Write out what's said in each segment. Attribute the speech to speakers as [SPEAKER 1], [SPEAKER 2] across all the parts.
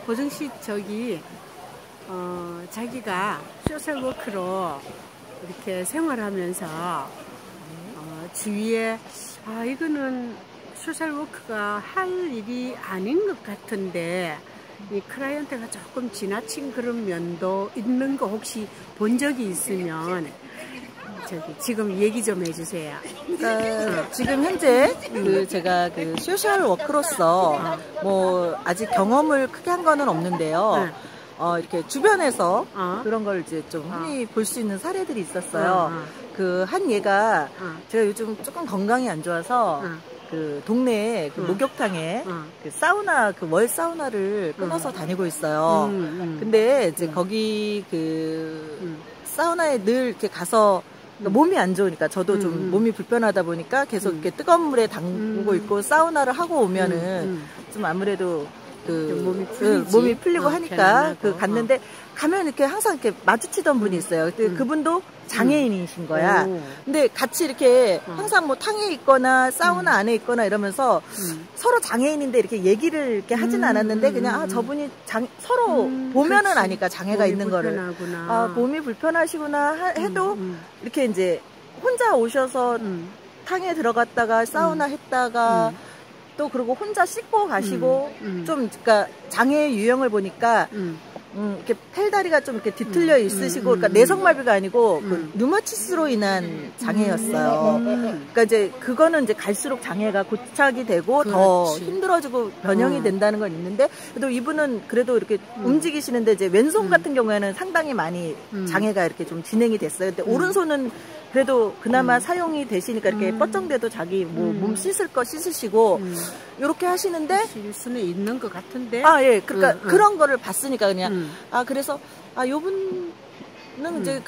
[SPEAKER 1] 고정 씨 자기가 소셜워크로 이렇게 생활하면서 주위에 이거는 소셜워크가 할 일이 아닌 것 같은데 이 클라이언트가 조금 지나친 그런 면도 있는 거 혹시 본 적이 있으면 지금 얘기 좀 해주세요.
[SPEAKER 2] 지금 현재 제가 소셜 워크로서 뭐 아직 경험을 크게 한 거는 없는데요. 이렇게 주변에서 그런 걸 이제 좀 흔히 볼 수 있는 사례들이 있었어요. 한 얘가 제가 요즘 조금 건강이 안 좋아서 동네에 목욕탕에 사우나 월 사우나를 끊어서 다니고 있어요. 근데 이제 거기 사우나에 늘 이렇게 가서 몸이 안 좋으니까 저도 좀 몸이 불편하다 보니까 계속 이렇게 뜨거운 물에 담그고 있고 사우나를 하고 오면은 좀 아무래도 몸이 풀리고 하니까 갔는데 가면 이렇게 항상 이렇게 마주치던 분이 있어요. 그분도 장애인이신 거야. 근데 같이 이렇게 항상 뭐 탕에 있거나 사우나 안에 있거나 이러면서 서로 장애인인데 이렇게 얘기를 이렇게 하진 않았는데 그냥 저분이 서로 보면은 아니까 장애가 있는 거를 몸이 불편하시구나 해도 이렇게 이제 혼자 오셔서 탕에 들어갔다가 사우나 했다가 또 그리고 혼자 씻고 가시고 좀 그러니까 장애의 유형을 보니까 이렇게 팔다리가 좀 이렇게 뒤틀려 있으시고 그러니까 내성마비가 아니고 류마티스로 인한 장애였어요. 그러니까 이제 그거는 이제 갈수록 장애가 고착이 되고 더 힘들어지고 변형이 된다는 건 있는데 그래도 이분은 그래도 이렇게 움직이시는데 이제 왼손 같은 경우에는 상당히 많이 장애가 이렇게 좀 진행이 됐어요. 근데 오른손은 그래도 그나마 사용이 되시니까 이렇게 뻗정돼도 자기 몸 씻을 거 씻으시고 이렇게 하시는데
[SPEAKER 1] 씻을 수는 있는 것 같은데
[SPEAKER 2] 예. 그러니까 그런 거를 봤으니까 그냥 그래서 요분은 이제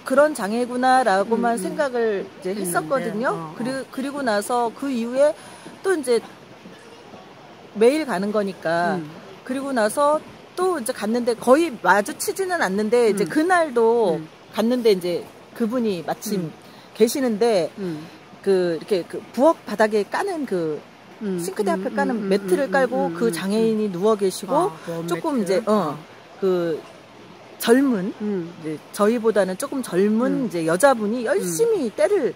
[SPEAKER 2] 그런 장애구나라고만 생각을 이제 했었거든요. 그리고 나서 그 이후에 또 이제 매일 가는 거니까 그리고 나서 또 이제 갔는데 거의 마주치지는 않는데 이제 그날도 갔는데 이제 그분이 마침 계시는데 이렇게 부엌 바닥에 까는 싱크대 앞에 까는 매트를 깔고 장애인이 누워 계시고 조금 매트? 이제 젊은 이제 저희보다는 조금 젊은 이제 여자분이 열심히 때를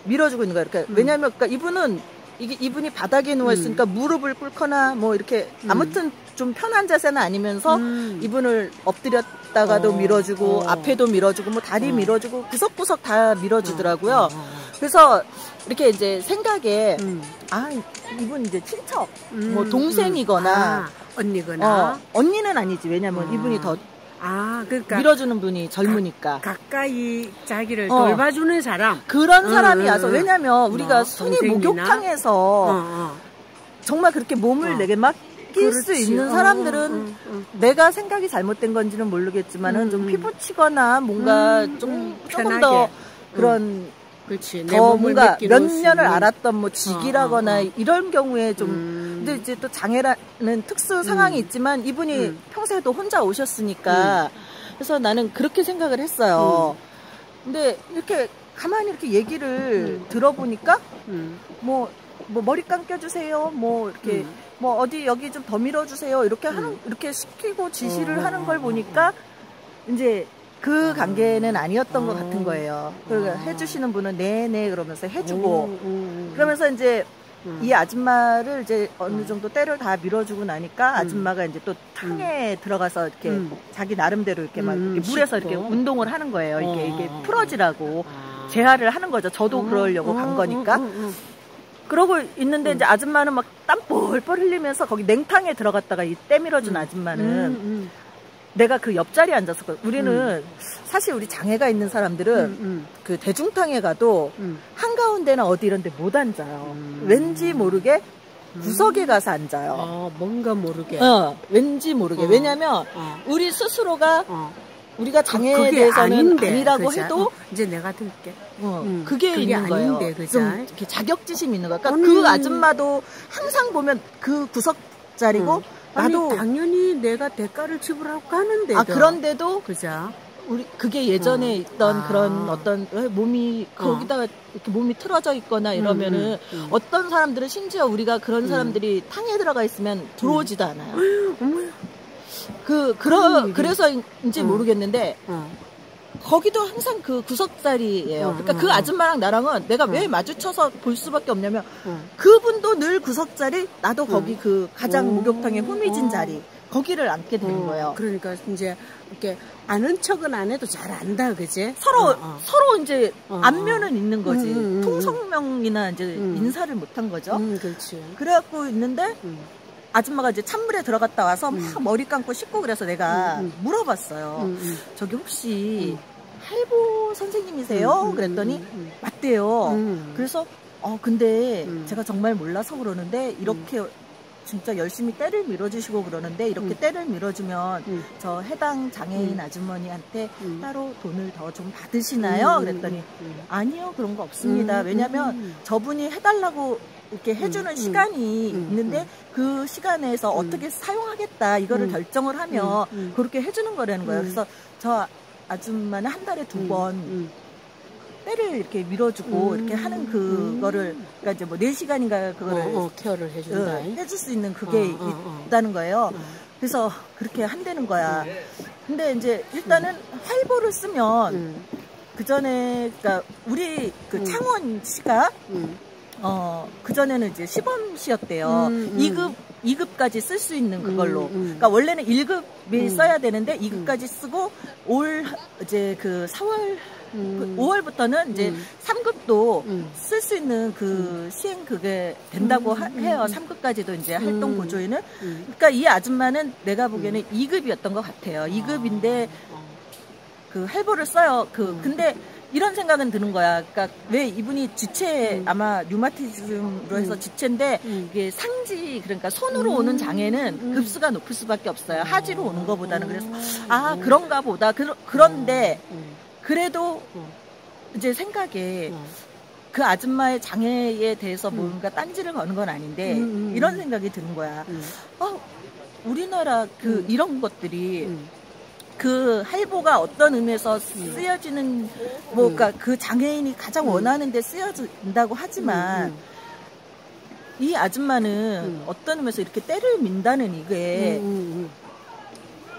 [SPEAKER 2] 밀어주고 있는 거예요. 그러니까 왜냐하면 이분은 이분이 바닥에 누워 있으니까 무릎을 꿇거나 뭐 이렇게 아무튼 좀 편한 자세는 아니면서 이분을 엎드렸다가도 밀어주고 앞에도 밀어주고 뭐 다리 밀어주고 구석구석 다 밀어주더라고요. 그래서 이렇게 이제 생각에 이분 이제 친척 뭐 동생이거나
[SPEAKER 1] 언니거나
[SPEAKER 2] 언니는 아니지. 왜냐면 이분이 더 그러니까 밀어주는 분이 젊으니까
[SPEAKER 1] 가까이 자기를 돌봐주는 사람
[SPEAKER 2] 그런 사람이 와서 왜냐면 우리가 순위 목욕탕에서 정말 그렇게 몸을 내게 맡길 수 있는 사람들은 내가 생각이 잘못된 건지는 모르겠지만은 좀 피부치거나 뭔가 조금 더 그런
[SPEAKER 1] 그렇지.
[SPEAKER 2] 더 뭔가 몇 년을 알았던 뭐 직이라거나 이런 경우에 좀 근데 이제 또 장애라는 특수 상황이 있지만 이분이 평소에도 혼자 오셨으니까 그래서 나는 그렇게 생각을 했어요. 근데 이렇게 가만히 이렇게 얘기를 들어보니까 뭐 머리 감겨주세요. 뭐 이렇게 뭐 어디 여기 좀 더 밀어주세요. 이렇게 시키고 지시를 하는 걸 보니까 이제 그 관계는 아니었던 것 같은 거예요. 그러니까 해주시는 분은 네네 그러면서 해주고 그러면서 이제 이 아줌마를 이제 어느 정도 때를 다 밀어주고 나니까 아줌마가 이제 또 탕에 들어가서 이렇게 자기 나름대로 이렇게 막 이렇게 물에서 이렇게 운동을 하는 거예요. 이게 풀어지라고 재활을 하는 거죠. 저도 그러려고 간 거니까. 그러고 있는데 이제 아줌마는 막 땀 뻘뻘 흘리면서 거기 냉탕에 들어갔다가 이 때 밀어준 아줌마는 내가 그 옆자리에 앉았었거든. 우리는 사실 우리 장애가 있는 사람들은 그 대중탕에 가도 한가운데나 어디 이런 데 못 앉아요. 왠지 모르게 구석에 가서 앉아요.
[SPEAKER 1] 뭔가 모르게.
[SPEAKER 2] 왠지 모르게. 왜냐면 우리 스스로가 우리가 장애에 대해서는 아니라고
[SPEAKER 1] 그죠?
[SPEAKER 2] 해도
[SPEAKER 1] 이제 내가 들게.
[SPEAKER 2] 그게 있는 거예요.
[SPEAKER 1] 아닌데,
[SPEAKER 2] 좀 이렇게 자격지심이 있는 거야. 그러니까 그 아줌마도 항상 보면 그 구석 자리고 나도
[SPEAKER 1] 당연히 내가 대가를 지불하고 가는데.
[SPEAKER 2] 그런데도
[SPEAKER 1] 그죠?
[SPEAKER 2] 우리 그게 예전에 있던 그런 어떤 몸이 거기다가 이렇게 몸이 틀어져 있거나 이러면은 어떤 사람들은 심지어 우리가 그런 사람들이 탕에 들어가 있으면 들어오지도 않아요. 그래서인지 모르겠는데, 거기도 항상 그 구석자리예요. 그러니까 그 아줌마랑 나랑은 내가 왜 마주쳐서 볼 수밖에 없냐면, 그분도 늘 구석자리, 나도 거기 그 가장 목욕탕의 후미진 자리. 거기를 앉게 되는 거예요.
[SPEAKER 1] 그러니까 이제 이렇게 아는 척은 안 해도 잘 안다, 그지?
[SPEAKER 2] 서로 이제 안면은 있는 거지. 통성명이나 이제 인사를 못한 거죠.
[SPEAKER 1] 그렇지.
[SPEAKER 2] 그래갖고 있는데 아줌마가 이제 찬물에 들어갔다 와서 막 머리 감고 씻고 그래서 내가 물어봤어요. 저기 혹시 할보 선생님이세요? 그랬더니 맞대요. 그래서 근데 제가 정말 몰라서 그러는데 이렇게 진짜 열심히 때를 밀어주시고 그러는데 이렇게 때를 밀어주면 저 해당 장애인 아주머니한테 따로 돈을 더 좀 받으시나요? 그랬더니 아니요, 그런 거 없습니다. 왜냐면 저분이 해달라고 이렇게 해주는 시간이 있는데 그 시간에서 어떻게 사용하겠다 이거를 결정을 하면 그렇게 해주는 거라는 거예요. 그래서 저 아줌마는 한 달에 2번 때를 이렇게 밀어주고 이렇게 하는 그거를 그러니까 이제 뭐 4시간인가 그거를
[SPEAKER 1] 케어를 해준다.
[SPEAKER 2] 해줄 수 있는 그게 있다는 거예요. 그래서 그렇게 한다는 거야. 근데 이제 일단은 할보를 쓰면 그 전에 그러니까 우리 그 창원시가 그전에는 이제 시범시였대요. 2급까지 쓸 수 있는 그걸로. 그러니까 원래는 1급이 써야 되는데 2급까지 쓰고 이제 그 4월 5월부터는 이제 3급도 쓸 수 있는 그 시행 그게 된다고 해요. 3급까지도 이제 활동 보조인을. 그러니까 이 아줌마는 내가 보기에는 2급이었던 것 같아요. 2급인데 그 할보를 써요. 근데 이런 생각은 드는 거야. 그러니까 왜 이분이 지체 아마 류마티즘으로 해서 지체인데 이게 상지 그러니까 손으로 오는 장애는 급수가 높을 수밖에 없어요. 하지로 오는 것보다는. 그래서 그런가 보다. 그런데 그래도 이제 생각에 그 아줌마의 장애에 대해서 뭔가 딴지를 거는 건 아닌데 이런 생각이 드는 거야. 우리나라 이런 것들이 그 할보가 어떤 의미에서 쓰여지는 그러니까 그 장애인이 가장 원하는 데 쓰여진다고 하지만 이 아줌마는 어떤 의미에서 이렇게 때를 민다는 이게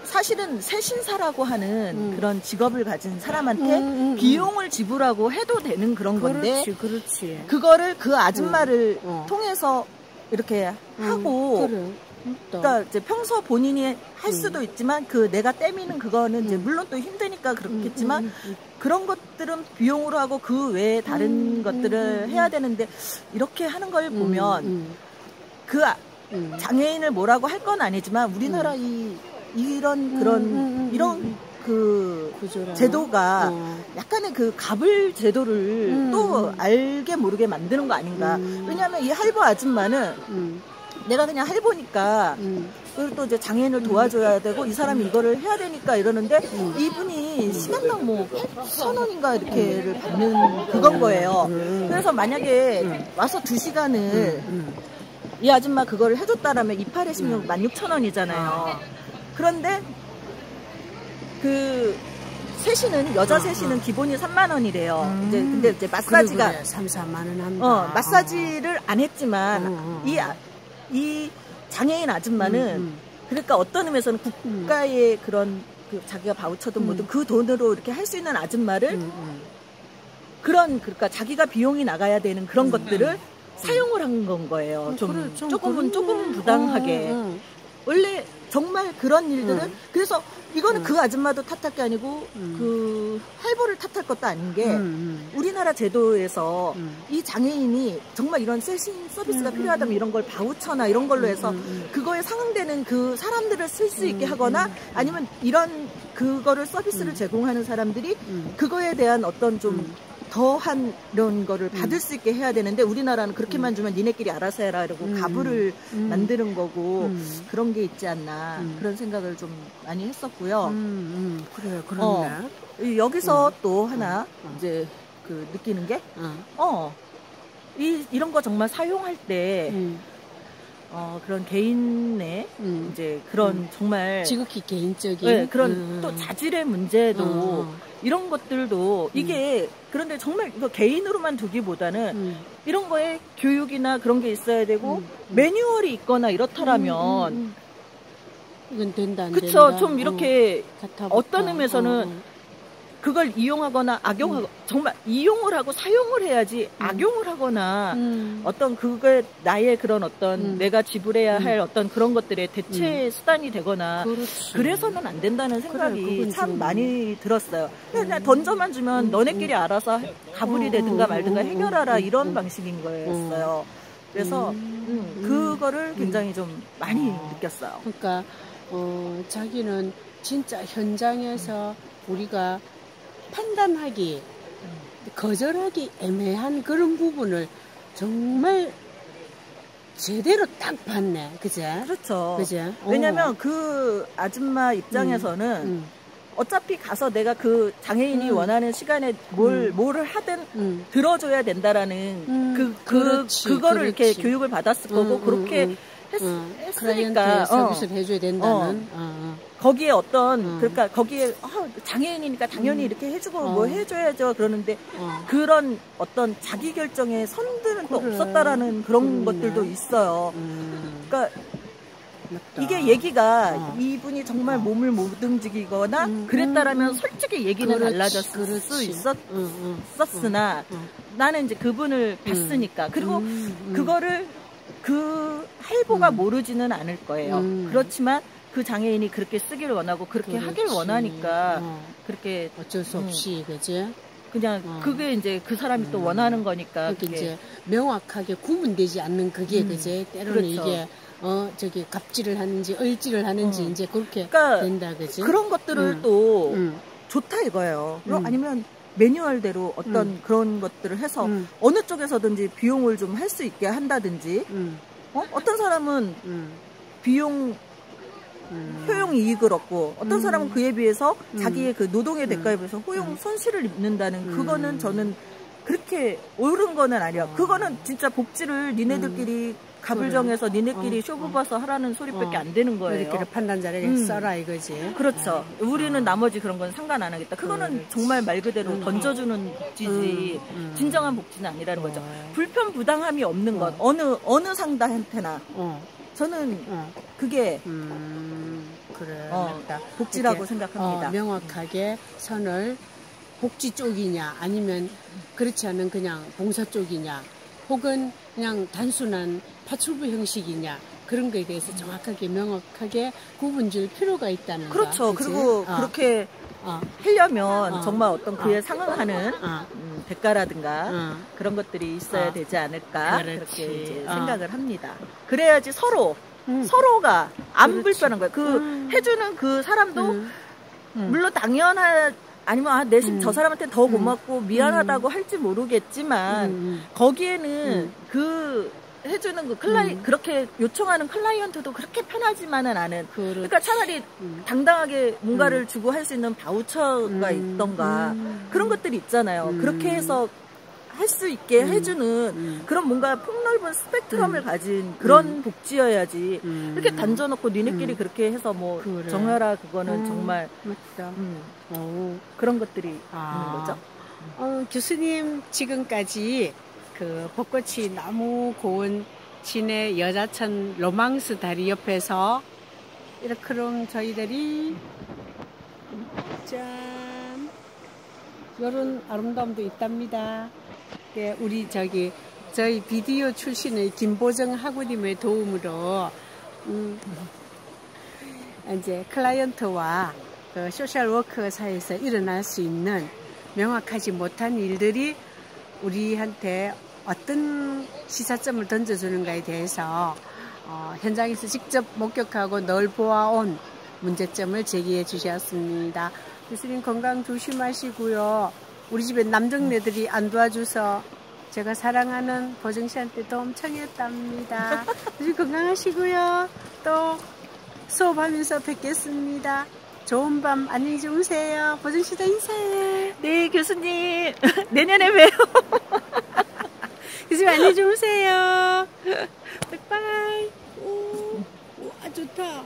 [SPEAKER 2] 사실은 세신사라고 하는 그런 직업을 가진 사람한테 비용을 지불하고 해도 되는 그런 건데
[SPEAKER 1] 그렇지.
[SPEAKER 2] 그거를 그 아줌마를 통해서 이렇게 하고 그러니까 이제 평소 본인이 할 수도 있지만 내가 떼미는 그거는 이제 물론 또 힘드니까 그렇겠지만 그런 것들은 비용으로 하고 그 외에 다른 것들을 해야 되는데 이렇게 하는 걸 보면 그 장애인을 뭐라고 할 건 아니지만 우리나라 이런 그 제도가 약간의 그 가불 제도를 또 알게 모르게 만드는 거 아닌가. 왜냐하면 이 할보 아줌마는 내가 그냥 할보니까 그리고 또 이제 장애인을 도와줘야 되고 이 사람이 이거를 해야 되니까 이러는데 이분이 시간당 뭐 1,000원인가 이렇게를 받는 그건 거예요. 그래서 만약에 와서 2시간을 이 아줌마 그거를 해줬다라면 28에 16, 16,000원이잖아요. 그런데 그 셋이는 여자 셋이는 기본이 3만 원이래요. 근데 이제 마사지가
[SPEAKER 1] 그래, 3, 4만 원 한다.
[SPEAKER 2] 마사지를 안 했지만 이 장애인 아줌마는 그러니까 어떤 의미에서는 국가의 그런 자기가 바우처든 뭐든 그 돈으로 이렇게 할 수 있는 아줌마를 그러니까 자기가 비용이 나가야 되는 그런 것들을 사용을 한 건 거예요. 조금은 부당하게. 원래 정말 그런 일들은 그래서 이거는 그 아줌마도 탓할 게 아니고 그 할보를 탓할 것도 아닌 게 우리나라 제도에서 이 장애인이 정말 이런 세신 서비스가 필요하다면 이런 걸 바우처나 이런 걸로 해서 그거에 상응되는 그 사람들을 쓸 수 있게 하거나 아니면 이런 그거를 서비스를 제공하는 사람들이 그거에 대한 어떤 좀 더한 이런 거를 받을 수 있게 해야 되는데 우리나라는 그렇게만 주면 니네끼리 알아서 해라 이러고 가부를 만드는 거고 그런 게 있지 않나 그런 생각을 좀 많이 했었고요.
[SPEAKER 1] 그래, 그렇네.
[SPEAKER 2] 여기서 또 하나 이제 그 느끼는 게 이런 거 정말 사용할 때 그런 개인의 이제 그런 정말
[SPEAKER 1] 지극히 개인적인
[SPEAKER 2] 그런 또 자질의 문제도 이런 것들도 이게 그런데 정말 이거 개인으로만 두기보다는 이런 거에 교육이나 그런 게 있어야 되고 매뉴얼이 있거나 이렇다라면
[SPEAKER 1] 이건 된다 안
[SPEAKER 2] 그쵸.
[SPEAKER 1] 된다.
[SPEAKER 2] 좀 이렇게
[SPEAKER 1] 같아볼까?
[SPEAKER 2] 어떤 의미에서는 그걸 이용하거나 악용하고 정말 이용을 하고 사용을 해야지 악용을 하거나 어떤 그게 나의 그런 어떤 내가 지불해야 할 어떤 그런 것들의 대체 수단이 되거나
[SPEAKER 1] 그렇지.
[SPEAKER 2] 그래서는 안 된다는 생각이
[SPEAKER 1] 그래,
[SPEAKER 2] 참 많이 들었어요. 그냥 던져만 주면 너네끼리 알아서 가불이 되든가 말든가 해결하라 이런 방식인 거였어요. 그래서 그거를 굉장히 좀 많이 느꼈어요.
[SPEAKER 1] 그러니까 자기는 진짜 현장에서 우리가 판단하기, 거절하기 애매한 그런 부분을 정말 제대로 딱 봤네. 그제?
[SPEAKER 2] 그렇죠.
[SPEAKER 1] 그제?
[SPEAKER 2] 왜냐면 그 아줌마 입장에서는 어차피 가서 내가 그 장애인이 원하는 시간에 뭐를 하든 들어줘야 된다라는 그거를
[SPEAKER 1] 그렇지.
[SPEAKER 2] 이렇게 교육을 받았을 거고 그렇게 했으니까
[SPEAKER 1] 클라이언트에 서비스를 해줘야 된다는
[SPEAKER 2] 거기에 어떤 그러니까 거기에 장애인이니까 당연히 이렇게 해주고 뭐 해줘야죠 그러는데 그런 어떤 자기 결정의 선들은 또 없었다라는 그런 것들도 있어요. 그러니까
[SPEAKER 1] 맞다.
[SPEAKER 2] 이게 얘기가 이분이 정말 몸을 못 움직이거나 그랬다라면 솔직히 얘기는 달라졌을 수 있었으나 나는 이제 그분을 봤으니까 그리고 그거를 그 할보가 모르지는 않을 거예요. 그렇지만 그 장애인이 그렇게 쓰기를 원하고 그렇게 하길 원하니까 그렇게
[SPEAKER 1] 어쩔 수 없이 그지?
[SPEAKER 2] 그냥 그게 이제 그 사람이 또 원하는 거니까
[SPEAKER 1] 그게 이제 명확하게 구분되지 않는 그게 그지? 때로는
[SPEAKER 2] 그렇죠.
[SPEAKER 1] 이게 저기 갑질을 하는지 얼질을 하는지 이제 그렇게
[SPEAKER 2] 그러니까
[SPEAKER 1] 된다 그지?
[SPEAKER 2] 그런 것들을 또 좋다 이거예요. 아니면 매뉴얼대로 어떤 그런 것들을 해서 어느 쪽에서든지 비용을 좀 할 수 있게 한다든지 어떤 사람은 비용 효용 이익을 얻고 어떤 사람은 그에 비해서 자기의 그 노동의 대가에 비해서 효용 손실을 입는다는 그거는 저는 그렇게 옳은 거는 아니야. 그거는 진짜 복지를 니네들끼리 갑을 정해서 니네끼리 쇼부 봐서 하라는 소리밖에 안 되는 거예요.
[SPEAKER 1] 이렇게 판단자를 써라 이거지.
[SPEAKER 2] 그렇죠. 우리는 나머지 그런 건 상관 안 하겠다. 그거는 정말 말 그대로 던져주는 복지지 진정한 복지는 아니라는 거죠. 불편 부당함이 없는 것 어느 상대한테나 저는 그게
[SPEAKER 1] 그래,
[SPEAKER 2] 복지라고 생각합니다.
[SPEAKER 1] 명확하게 선을 복지 쪽이냐 아니면 그렇지 않은 그냥 봉사 쪽이냐 혹은 그냥 단순한 파출부 형식이냐 그런 거에 대해서 정확하게 명확하게 구분 줄 필요가 있다는 거.
[SPEAKER 2] 그렇죠.
[SPEAKER 1] 그치?
[SPEAKER 2] 그리고 그렇게 하려면 정말 어떤 그에 상응하는 대가라든가 그런 것들이 있어야 되지 않을까 그렇게 이제 생각을 합니다. 그래야지 서로가 안 불편한 거예요. 그 해주는 그 사람도 물론 아니면 내심 저 사람한테 더 고맙고 미안하다고 할지 모르겠지만 거기에는 그 해주는 그 그렇게 요청하는 클라이언트도 그렇게 편하지만은 않은. 그러니까 차라리 당당하게 뭔가를 주고 할 수 있는 바우처가 있던가 그런 것들이 있잖아요. 그렇게 해서 할 수 있게 해주는 그런 뭔가 폭넓은 스펙트럼을 가진 그런 복지여야지 이렇게 던져놓고 니네끼리 그렇게 해서 뭐 정해라 그거는 정말
[SPEAKER 1] 맞다.
[SPEAKER 2] 그런 것들이 있는 거죠.
[SPEAKER 1] 교수님 지금까지 그 벚꽃이 너무 고운 진해 여자천 로망스 다리 옆에서 이렇게 그럼 저희들이 짠 이런 아름다움도 있답니다. 우리 저희 비디오 출신의 김보정 학우님의 도움으로 이제 클라이언트와 그 소셜워커 사이에서 일어날 수 있는 명확하지 못한 일들이 우리한테 어떤 시사점을 던져주는가에 대해서 현장에서 직접 목격하고 널 보아온 문제점을 제기해 주셨습니다. 교수님 건강 조심하시고요. 우리 집에 남정네들이 안 도와줘서 제가 사랑하는 보정 씨한테 도움 청했답니다. 교수님 건강하시고요. 또 수업하면서 뵙겠습니다. 좋은 밤 안녕히 주무세요. 보정 씨도 인사해.
[SPEAKER 2] 네 교수님 내년에 봬요.
[SPEAKER 1] 교수님 안녕히 주무세요. 바이바이. 와 좋다.